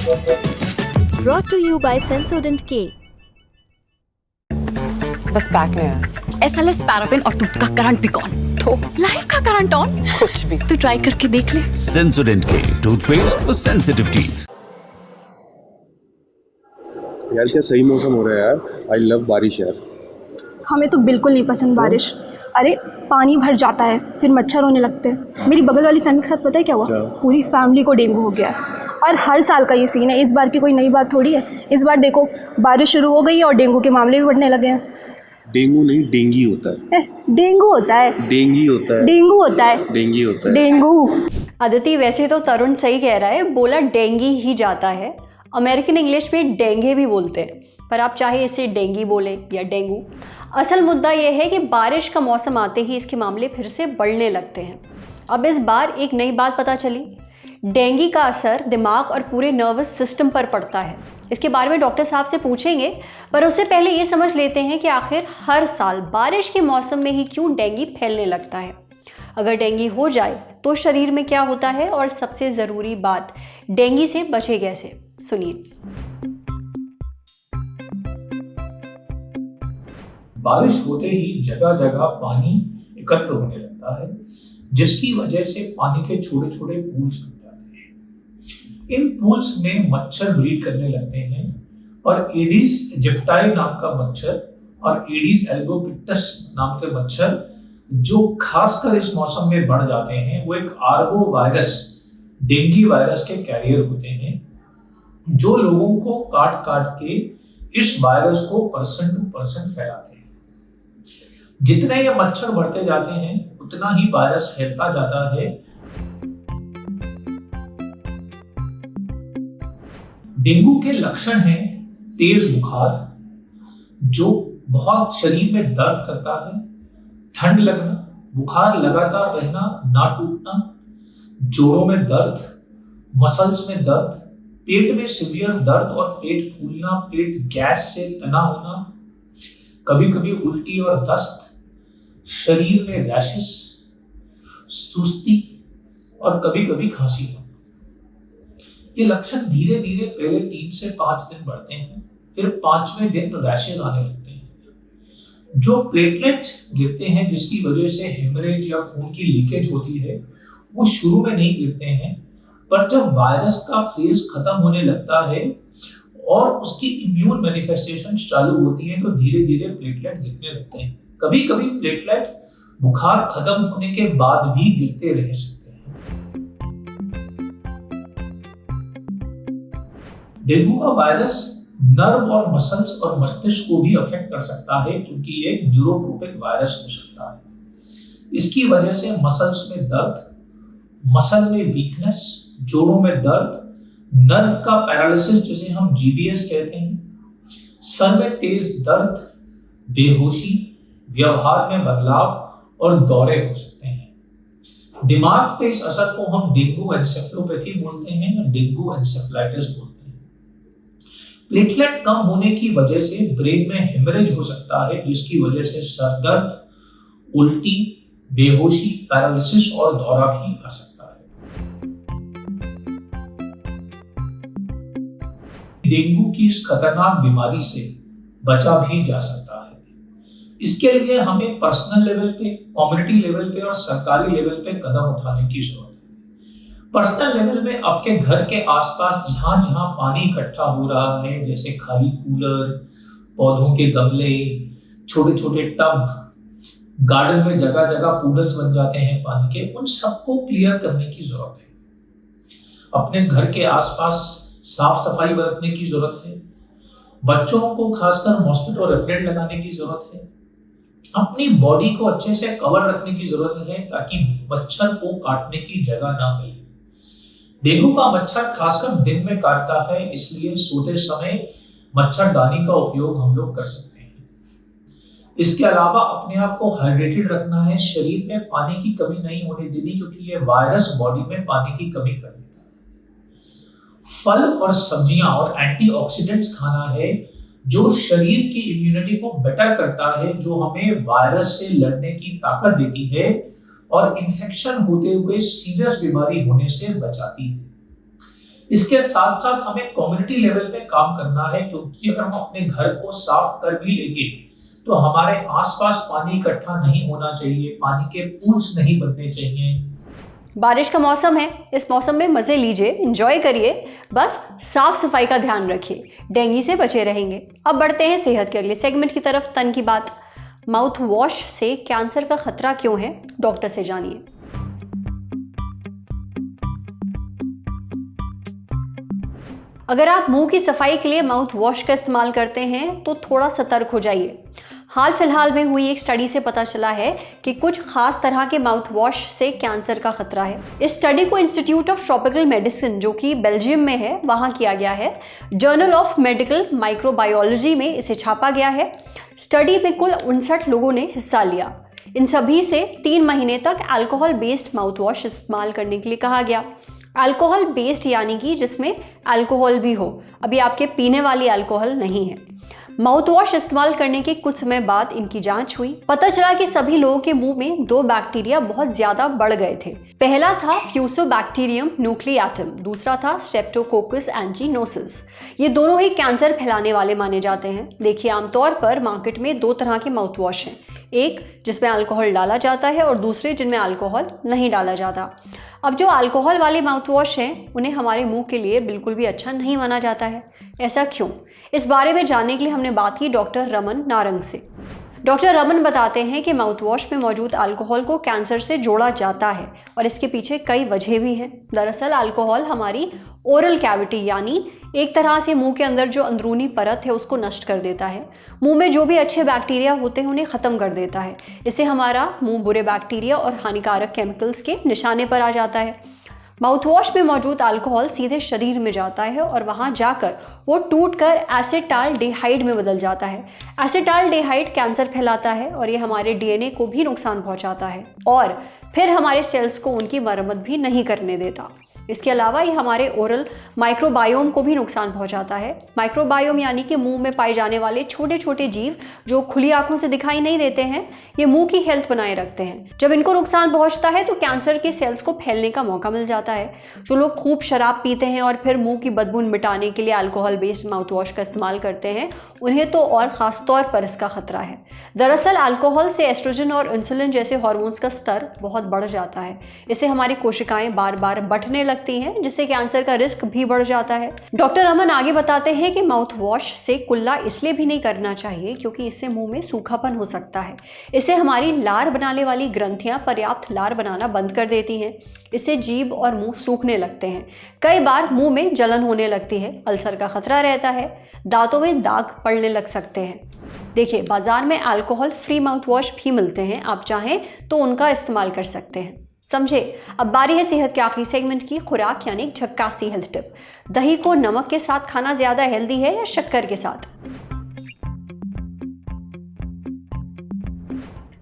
Brought to you by Sensodyne K. बस back नहीं आया। SLS पैराफिन और दूध का करंट भी कौन? तो लाइफ का करंट ऑन? कुछ भी। तो ट्राई करके देख ले। Sensodyne K toothpaste for sensitive teeth. यार क्या सही मौसम हो रहा है यार। आई लव बारिश यार। हमें तो बिल्कुल नहीं पसंद बारिश। अरे पानी भर जाता है, फिर मच्छर होने लगते हैं। मेरी बगल वाली फैमिली के साथ पता है क्या हुआ? पूरी फैमिली को डेंगू हो गया है। और हर साल का ये सीन है, इस बार की कोई नई बात थोड़ी है। इस बार देखो बारिश शुरू हो गई है और डेंगू के मामले भी बढ़ने लगे हैं। डेंगू नहीं, डेंगी होता है। डेंगू होता है। डेंगी होता है। डेंगू होता है। डेंगी होता है। डेंगू। अदिति, वैसे तो तरुण सही कह रहा है, बोला डेंगी ही जाता है। अमेरिकन इंग्लिश में डेंगे भी बोलते हैं, पर आप चाहे इसे डेंगी बोले या डेंगू। असल मुद्दा यह है कि बारिश का मौसम आते ही इसके मामले फिर से बढ़ने लगते हैं। अब इस बार एक नई बात पता चली। डेंगी का असर दिमाग और पूरे नर्वस सिस्टम पर पड़ता है। इसके बारे में डॉक्टर साहब से पूछेंगे, पर उससे पहले ये समझ लेते हैं कि आखिर हर साल बारिश के मौसम में ही क्यों डेंगी फैलने लगता है। अगर डेंगी हो जाए तो शरीर में क्या होता है, और सबसे ज़रूरी बात, डेंगी से बचे कैसे, सुनिए। बारिश होते ही जगह जगह पानी एकत्र होने लगता है, जिसकी वजह से पानी के छोटे छोटे पूल्स बन जाते हैं। इन पूल्स में मच्छर ब्रीड करने लगते हैं और एडिस एजिप्टाई नाम का मच्छर और एडिस एल्बोपिक्टस नाम के मच्छर, जो खासकर इस मौसम में बढ़ जाते हैं, वो एक आर्बो वायरस, डेंगी वायरस के कैरियर होते हैं, जो लोगों को काट काट के इस वायरस को पर्सन टू पर्सन फैलाते हैं। जितने ये मच्छर बढ़ते जाते हैं उतना ही वायरस फैलता जाता है। डेंगू के लक्षण हैं तेज बुखार, जो बहुत शरीर में दर्द करता है, ठंड लगना, बुखार लगातार रहना, ना टूटना, जोड़ों में दर्द, मसल्स में दर्द, पेट में सीवियर दर्द और पेट फूलना, पेट गैस से तना होना, कभी कभी उल्टी और दस्त, शरीर में रैशेस, सुस्ती और कभी कभी खांसी होना। ये लक्षण धीरे धीरे पहले 3 से 5 दिन बढ़ते हैं, फिर 5वें दिन रैशेस आने लगते हैं। जो प्लेटलेट गिरते हैं, जिसकी वजह से हेमरेज या खून की लीकेज होती है, वो शुरू में नहीं गिरते हैं, पर जब वायरस का फेज खत्म होने लगता है और उसकी इम्यून मैनिफेस्टेशन चालू होती है, तो धीरे धीरे प्लेटलेट गिरने लगते हैं। कभी कभी प्लेटलेट बुखार खत्म होने के बाद भी गिरते रह सकते हैं। डेंगू का वायरस नर्व और मसल्स और मस्तिष्क को भी अफेक्ट कर सकता है, क्योंकि ये न्यूरोट्रोपिक वायरस हो सकता है। इसकी वजह से मसल्स में दर्द, मसल में वीकनेस, जोड़ों में दर्द, नर्व का पैरालिसिस जिसे हम GBS कहते हैं, सर में तेज दर्द, बेहोशी, व्यवहार में बदलाव और दौरे हो सकते हैं। दिमाग पे इस असर को हम डेंगू एन्सेफेलोपैथी बोलते हैं या डेंगू एन्सेफेलाइटिस बोलते हैं। प्लेटलेट कम होने की वजह से ब्रेन में हेमरेज हो सकता है, जिसकी वजह से सर दर्द, उल्टी, बेहोशी, पैरालिसिस और दौरा भी आ सकता है। डेंगू की इस खतरनाक बीमारी से बचा भी जा सकता है। इसके लिए हमें पर्सनल लेवल पे, कम्युनिटी लेवल पे और सरकारी लेवल पे कदम उठाने की जरूरत है। पर्सनल लेवल में आपके घर के आसपास जहां जहां पानी इकट्ठा हो रहा है, जैसे खाली कूलर, पौधों के गमले, छोटे छोटे टब, गार्डन में जगह जगह पूडल्स बन जाते हैं पानी के, उन सबको क्लियर करने की जरूरत है। अपने घर के आसपास साफ सफाई बरतने की जरूरत है। बच्चों को खासकर मॉस्किटो रेपेलेंट लगाने की जरूरत है। अपनी बॉडी को अच्छे से कवर रखने की जरूरत है, ताकि मच्छर को काटने की जगह ना मिले। डेंगू का मच्छर खासकर दिन में काटता है, इसलिए सोते समय मच्छरदानी का उपयोग हम लोग कर सकते हैं। इसके अलावा अपने आप को हाइड्रेटेड रखना है, शरीर में पानी की कमी नहीं होने देनी, क्योंकि ये वायरस बॉडी में पानी की कमी कर देता है। फल और सब्जियां और एंटीऑक्सीडेंट्स खाना है, जो शरीर की इम्यूनिटी को बेटर करता है, जो हमें वायरस से लड़ने की ताकत देती है और इन्फेक्शन होते हुए सीरियस बीमारी होने से बचाती है। इसके साथ साथ हमें कम्युनिटी लेवल पे काम करना है, क्योंकि अगर हम अपने घर को साफ कर भी लेंगे तो हमारे आसपास पानी इकट्ठा नहीं होना चाहिए, पानी के पूल्स नहीं बनने चाहिए। बारिश का मौसम है, इस मौसम में मज़े लीजिए, एंजॉय करिए, बस साफ सफाई का ध्यान रखिए, डेंगू से बचे रहेंगे। अब बढ़ते हैं सेहत के अगले सेगमेंट की तरफ, तन की बात। माउथ वॉश से कैंसर का खतरा क्यों है, डॉक्टर से जानिए। अगर आप मुंह की सफाई के लिए माउथ वॉश का इस्तेमाल करते हैं तो थोड़ा सतर्क हो जाइए। हाल फिलहाल में हुई एक स्टडी से पता चला है कि कुछ खास तरह के माउथ वॉश से कैंसर का खतरा है। इस स्टडी को इंस्टीट्यूट ऑफ ट्रॉपिकल मेडिसिन, जो कि बेल्जियम में है, वहाँ किया गया है। जर्नल ऑफ मेडिकल माइक्रोबायोलॉजी में इसे छापा गया है। स्टडी में कुल 59 लोगों ने हिस्सा लिया। इन सभी से 3 महीने तक अल्कोहल बेस्ड माउथ वॉश इस्तेमाल करने के लिए कहा गया। अल्कोहल बेस्ड यानी कि जिसमें अल्कोहल भी हो, अभी आपके पीने वाली अल्कोहल नहीं है। माउथ वॉश इस्तेमाल करने के कुछ समय बाद इनकी जांच हुई। पता चला कि सभी लोगों के मुंह में 2 बैक्टीरिया बहुत ज्यादा बढ़ गए थे। पहला था फ्यूसोबैक्टीरियम न्यूक्लियाटम, दूसरा था स्ट्रेप्टोकोकस एंजीनोसिस। ये दोनों ही कैंसर फैलाने वाले माने जाते हैं। देखिए, आमतौर पर मार्केट में 2 तरह के माउथ वॉश हैं, एक जिसमें अल्कोहल डाला जाता है और दूसरे जिनमें अल्कोहल नहीं डाला जाता। अब जो अल्कोहल वाले माउथ वॉश हैं उन्हें हमारे मुंह के लिए बिल्कुल भी अच्छा नहीं माना जाता है। ऐसा क्यों? इस बारे में जानने के लिए हमने बात की डॉक्टर रमन नारंग से। डॉक्टर रमन बताते हैं कि माउथ वॉश में मौजूद अल्कोहल को कैंसर से जोड़ा जाता है और इसके पीछे कई वजह भी हैं। दरअसल अल्कोहल हमारी ओरल कैविटी यानी एक तरह से मुंह के अंदर जो अंदरूनी परत है उसको नष्ट कर देता है। मुंह में जो भी अच्छे बैक्टीरिया होते हैं उन्हें ख़त्म कर देता है। इससे हमारा मुंह बुरे बैक्टीरिया और हानिकारक केमिकल्स के निशाने पर आ जाता है। माउथ वॉश में मौजूद अल्कोहल सीधे शरीर में जाता है और वहां जाकर वो टूटकर एसिटाल्डिहाइड में बदल जाता है। एसिटाल्डिहाइड कैंसर फैलाता है और ये हमारे डीएनए को भी नुकसान पहुंचाता है और फिर हमारे सेल्स को उनकी मरम्मत भी नहीं करने देता। इसके अलावा ये हमारे ओरल माइक्रोबायोम को भी नुकसान पहुंचाता है। माइक्रोबायोम यानी कि मुंह में पाए जाने वाले छोटे छोटे जीव जो खुली आंखों से दिखाई नहीं देते हैं, ये मुंह की हेल्थ बनाए रखते हैं। जब इनको नुकसान पहुंचता है तो कैंसर के सेल्स को फैलने का मौका मिल जाता है। जो लोग खूब शराब पीते हैं और फिर मुंह की बदबू मिटाने के लिए अल्कोहल बेस्ड माउथ वॉश का इस्तेमाल करते हैं, उन्हें तो और ख़ास तौर पर इसका खतरा है। दरअसल अल्कोहल से एस्ट्रोजन और इंसुलिन जैसे हार्मोन्स का स्तर बहुत बढ़ जाता है। इससे हमारी कोशिकाएं बार बार बढ़ने लगती हैं, जिससे कैंसर का रिस्क भी बढ़ जाता है। डॉक्टर अमन आगे बताते हैं कि माउथ वॉश से कुल्ला इसलिए भी नहीं करना चाहिए क्योंकि इससे मुंह में सूखापन हो सकता है। इससे हमारी लार बनाने वाली ग्रंथियां पर्याप्त लार बनाना बंद कर देती हैं। इससे जीभ और मुंह सूखने लगते हैं। कई बार मुंह में जलन होने लगती है, अल्सर का खतरा रहता है, दांतों में दाग पड़ने लग सकते हैं। देखिए, बाजार में अल्कोहल फ्री माउथ वॉश भी मिलते हैं, आप चाहें तो उनका इस्तेमाल कर सकते हैं। समझे। अब बारी है सेहत के आखिरी सेगमेंट की, खुराक यानी झक्कासी हेल्थ टिप। दही को नमक के साथ खाना ज्यादा हेल्दी है या शक्कर के साथ?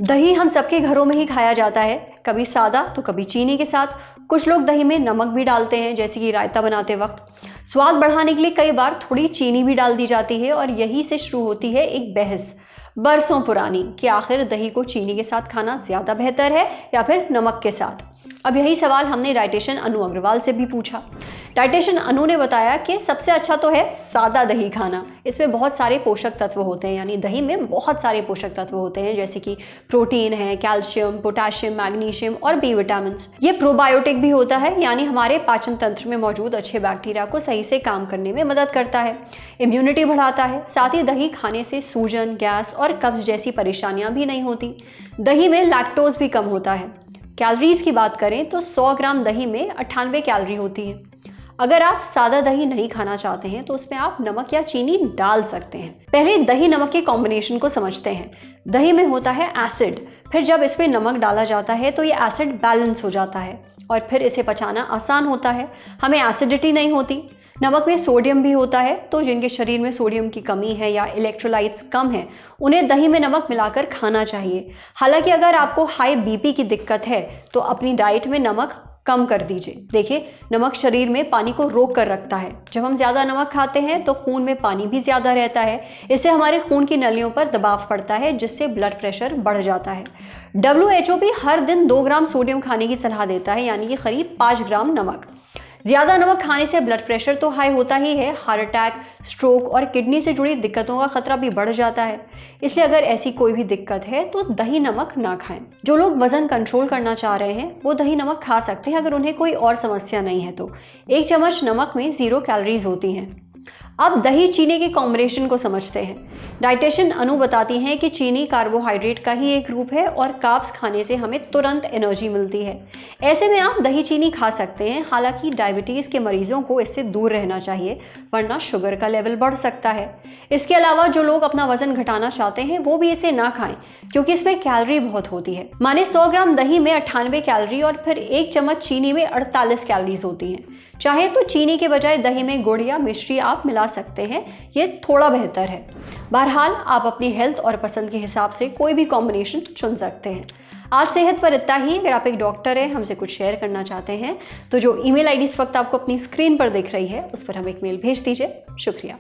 दही हम सबके घरों में ही खाया जाता है, कभी सादा तो कभी चीनी के साथ। कुछ लोग दही में नमक भी डालते हैं, जैसे कि रायता बनाते वक्त। स्वाद बढ़ाने के लिए कई बार थोड़ी चीनी भी डाल दी जाती है और यही से शुरू होती है एक बहस बरसों पुरानी कि आखिर दही को चीनी के साथ खाना ज़्यादा बेहतर है या फिर नमक के साथ। अब यही सवाल हमने डाइटिशियन अनु अग्रवाल से भी पूछा। डाइटिशियन अनु ने बताया कि सबसे अच्छा तो है सादा दही खाना। इसमें बहुत सारे पोषक तत्व होते हैं, यानी दही में बहुत सारे पोषक तत्व होते हैं, जैसे कि प्रोटीन है, कैल्शियम, पोटाशियम, मैग्नीशियम और बी विटामिन्स। ये प्रोबायोटिक भी होता है, यानी हमारे पाचन तंत्र में मौजूद अच्छे बैक्टीरिया को सही से काम करने में मदद करता है, इम्यूनिटी बढ़ाता है। साथ ही दही खाने से सूजन, गैस और कब्ज जैसी परेशानियां भी नहीं होती। दही में लैक्टोज भी कम होता है। कैलोरीज की बात करें तो 100 ग्राम दही में 98 कैलोरी होती है। अगर आप सादा दही नहीं खाना चाहते हैं तो उसमें आप नमक या चीनी डाल सकते हैं। पहले दही नमक के कॉम्बिनेशन को समझते हैं। दही में होता है एसिड, फिर जब इसमें नमक डाला जाता है तो ये एसिड बैलेंस हो जाता है और फिर इसे पचाना आसान होता है, हमें एसिडिटी नहीं होती। नमक में सोडियम भी होता है, तो जिनके शरीर में सोडियम की कमी है या इलेक्ट्रोलाइट्स कम है उन्हें दही में नमक मिलाकर खाना चाहिए। हालांकि अगर आपको हाई बीपी की दिक्कत है तो अपनी डाइट में नमक कम कर दीजिए। देखिए, नमक शरीर में पानी को रोक कर रखता है। जब हम ज़्यादा नमक खाते हैं तो खून में पानी भी ज़्यादा रहता है। इससे हमारे खून की नलियों पर दबाव पड़ता है, जिससे ब्लड प्रेशर बढ़ जाता है। WHO भी हर दिन 2 ग्राम सोडियम खाने की सलाह देता है, यानी कि करीब 5 ग्राम नमक। ज़्यादा नमक खाने से ब्लड प्रेशर तो हाई होता ही है, हार्ट अटैक, स्ट्रोक और किडनी से जुड़ी दिक्कतों का खतरा भी बढ़ जाता है। इसलिए अगर ऐसी कोई भी दिक्कत है तो दही नमक ना खाएं। जो लोग वजन कंट्रोल करना चाह रहे हैं वो दही नमक खा सकते हैं अगर उन्हें कोई और समस्या नहीं है तो। 1 चम्मच नमक में 0 कैलोरीज होती हैं। अब दही चीनी के कॉम्बिनेशन को समझते हैं। डाइटिशियन अनु बताती हैं कि चीनी कार्बोहाइड्रेट का ही एक रूप है और कार्ब्स खाने से हमें तुरंत एनर्जी मिलती है। ऐसे में आप दही चीनी खा सकते हैं, हालांकि डायबिटीज़ के मरीजों को इससे दूर रहना चाहिए वरना शुगर का लेवल बढ़ सकता है। इसके अलावा जो लोग अपना वजन घटाना चाहते हैं वो भी इसे ना खाएं क्योंकि इसमें कैलोरी बहुत होती है। माने 100 ग्राम दही में 98 कैलोरी और फिर 1 चम्मच चीनी में 48 कैलोरीज होती हैं। चाहे तो चीनी के बजाय दही में गुड़ या मिश्री आप मिला सकते हैं, ये थोड़ा बेहतर है। बहरहाल आप अपनी हेल्थ और पसंद के हिसाब से कोई भी कॉम्बिनेशन चुन सकते हैं। आज सेहत पर इतना ही। अगर आप एक डॉक्टर हैं, हमसे कुछ शेयर करना चाहते हैं तो जो ईमेल आईडी इस वक्त आपको अपनी स्क्रीन पर दिख रही है उस पर हमें एक मेल भेज दीजिए। शुक्रिया।